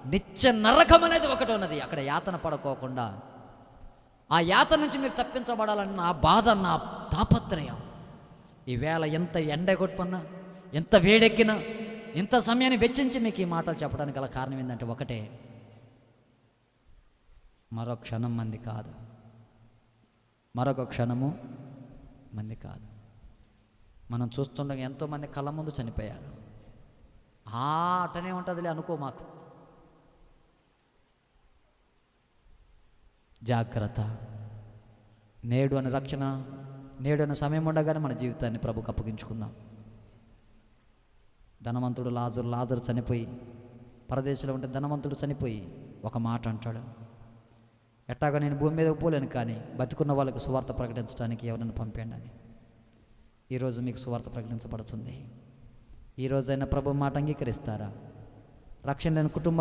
నిత్య నరకం అనేది ఒకటి ఉన్నది. అక్కడ యాతన పడుకోకుండా ఆ యాతన నుంచి మీరు తప్పించబడాలని నా బాధ, నా తాపత్రయం. ఈవేళ ఎంత ఎండ కొట్టుకున్నా, ఎంత వేడెక్కినా, ఇంత సమయాన్ని వెచ్చించి మీకు ఈ మాటలు చెప్పడానికి గల కారణం ఏంటంటే ఒకటే, మరో క్షణం మంది కాదు, మరొక క్షణము మంది కాదు. మనం చూస్తుండగా ఎంతోమంది కళ్ళ ముందు చనిపోయారు. అటనే ఉంటుందిలే అనుకో మాకు. జాగ్రత్త. నేడు అని రక్షణ, నేడు అనే సమయం ఉండగానే మన జీవితాన్ని ప్రభుకు అప్పగించుకుందాం. ధనవంతుడు లాజరు చనిపోయి, పరదేశంలో ఉంటే ధనవంతుడు చనిపోయి ఒక మాట అంటాడు, ఎట్టాగా నేను భూమి మీద పోలేను, కానీ బతుకున్న వాళ్ళకి సువార్త ప్రకటించడానికి ఎవరైనా పంపండి అని. ఈరోజు మీకు సువార్త ప్రకటించబడుతుంది. ఈరోజైనా ప్రభు మాట అంగీకరిస్తారా? రక్షణ లేని కుటుంబం